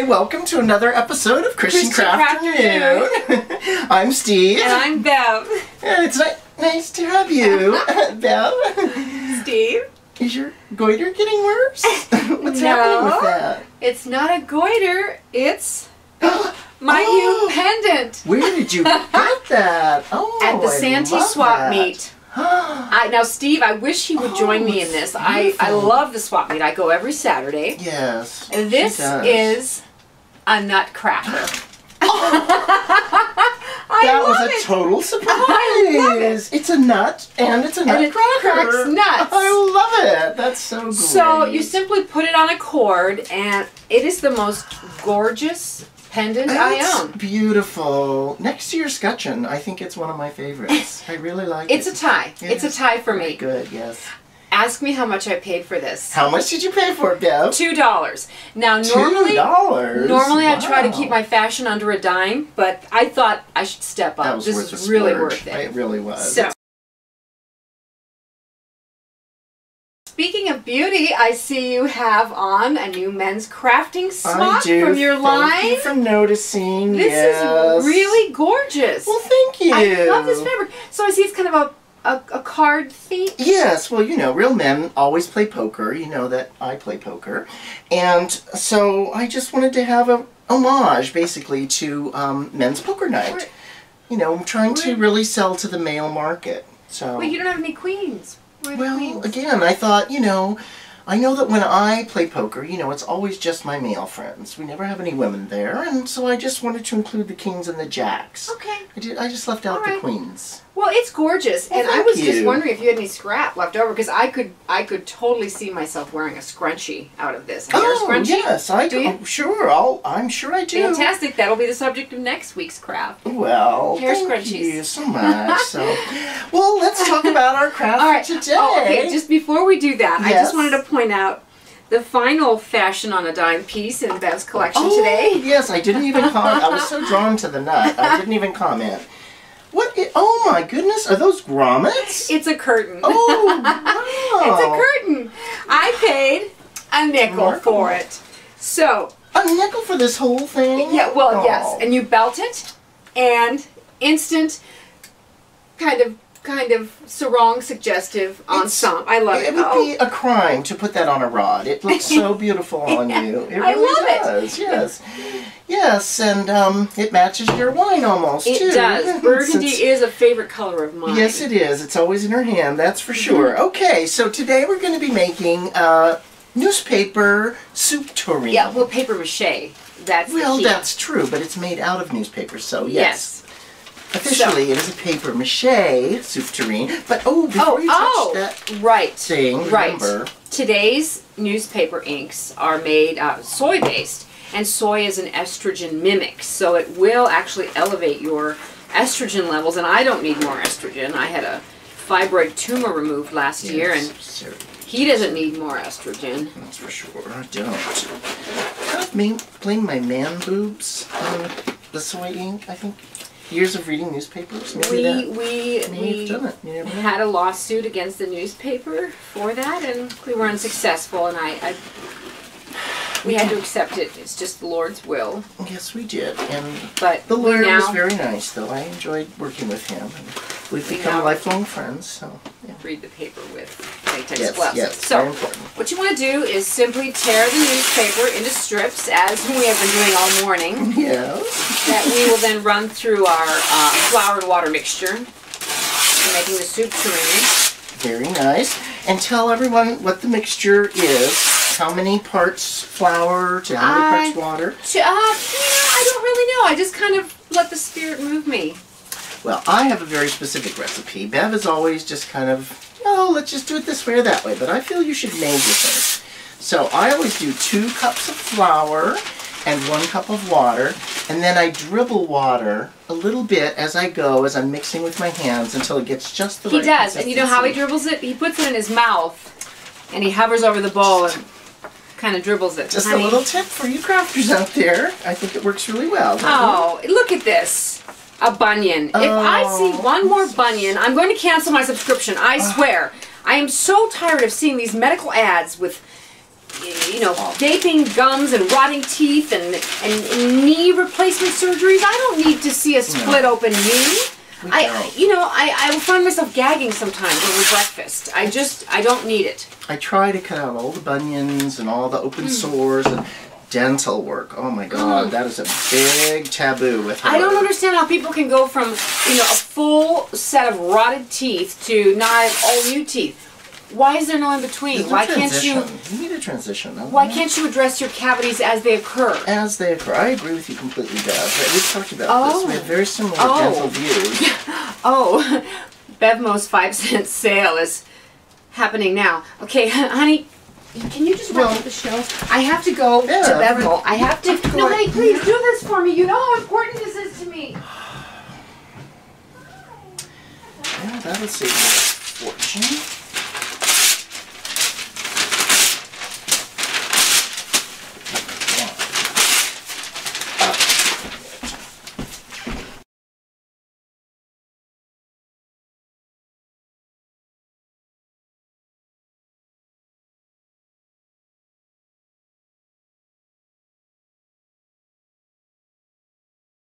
Welcome to another episode of Christian Crafternoon. I'm Steve. And I'm Bev. And it's nice to have you, Bev. Steve. Is your goiter getting worse? What's happening with that? It's not a goiter. It's my new pendant. Where did you get that? Oh, at the Santee swap meet. Now, Steve, I wish he would join me in this. I love the swap meet. I go every Saturday. Yes. And this is a nutcracker. That was a total surprise. I love it. It's a nut and it's a nutcracker. And it cracks nuts. I love it. That's so great. So you simply put it on a cord, and it is the most gorgeous pendant I own. Beautiful. Next to your scutcheon, I think it's one of my favorites. I really like it. It's a tie. Yes. It's a tie for me. Good, yes. Ask me how much I paid for this. How much did you pay for it, Bev? $2. Now, normally I try to keep my fashion under a dime, but I thought I should step up. This is really worth it. It really was. So, speaking of beauty, I see you have on a new men's crafting smock from your line. Thank you for noticing. This is really gorgeous. Well, thank you. I love this fabric. So I see it's kind of a card theme? Yes, well, you know, real men always play poker. You know that I play poker. And so I just wanted to have a homage, basically, to men's poker night. Right. You know, I'm trying to really sell to the male market. So. Wait, you don't have any queens? Well, again, I thought, you know, I know that when I play poker, you know, it's always just my male friends. We never have any women there, and so I just wanted to include the kings and the jacks. Okay. I just left out the queens. Well, it's gorgeous, and I was just wondering if you had any scrap left over, because I could totally see myself wearing a scrunchie out of this. Oh, yes, I do. Oh, sure, I'm sure I do. Fantastic. That'll be the subject of next week's craft. Well, thank you so much. So, well, let's talk about our craft for today. Oh, okay. Just before we do that, I just wanted to point out the final fashion on a dime piece in Bev's collection today. Yes, I didn't even comment. I was so drawn to the nut, I didn't even comment. Oh my goodness, are those grommets? It's a curtain. Oh, wow. It's a curtain. I paid a nickel for it. So. A nickel for this whole thing? Yeah, well, yes. And you belt it, and instant kind of sarong suggestive ensemble. I love it. It would be a crime to put that on a rod. It looks so beautiful on you. It really does. Yes. Yes, and it matches your wine almost, too. It does. Burgundy is a favorite color of mine. Yes, it is. It's always in her hand, that's for sure. Okay, so today we're going to be making newspaper soup tureen. Yeah, well, papier-mâché. That's the key. Well, that's true, but it's made out of newspaper, so yes. Officially, it is a papier-mâché soup tureen. But, before you touch that thing, remember. Today's newspaper inks are made soy-based. And soy is an estrogen mimic, so it will actually elevate your estrogen levels. And I don't need more estrogen. I had a fibroid tumor removed last year, and he doesn't need more estrogen. That's for sure. I don't. Kind of blame my man boobs on the soy ink, I think. Years of reading newspapers. We had a lawsuit against the newspaper for that, and we were unsuccessful. And we had to accept it. It's just the Lord's will. Yes, we did. But the lawyer was very nice, though. I enjoyed working with him. And we've become lifelong friends. So read the paper with latex gloves. Yes, so very important. What you want to do is simply tear the newspaper into strips, as we have been doing all morning. Yes. That we will then run through our flour and water mixture, making the soup tureen. Very nice. And tell everyone what the mixture is. How many parts flour to how many parts water? I don't really know. I just kind of let the spirit move me. Well, I have a very specific recipe. Bev is always just kind of, let's just do it this way or that way. But I feel you should major things. So I always do 2 cups of flour and 1 cup of water. And then I dribble water a little bit as I go, as I'm mixing with my hands until it gets just the right consistency. And you know how he dribbles it? He puts it in his mouth and he hovers over the bowl and kind of dribbles it. Just honey. a little tip for you crafters out there. I think it works really well. Oh, look at this. A bunion. If I see one more bunion, I'm going to cancel my subscription. I swear. I am so tired of seeing these medical ads with, you know, gaping gums and rotting teeth and knee replacement surgeries. I don't need to see a split open knee. I will find myself gagging sometimes over breakfast. I don't need it. I try to cut out all the bunions and all the open sores and dental work. Oh my God, that is a big taboo with her. I don't understand how people can go from, you know, a full set of rotted teeth to not all new teeth. Why is there no in between? Why can't you? You need a transition. Why can't you address your cavities as they occur? As they occur. I agree with you completely, Bev. We've talked about this. We have very similar dental views. Oh, Bevmo's 5-cent sale is happening now. Okay, honey, can you just wrap up the show? I have to go to Bevmo. I have to. No, honey, please do this for me. You know how important this is to me. Yeah, that'll save me a fortune.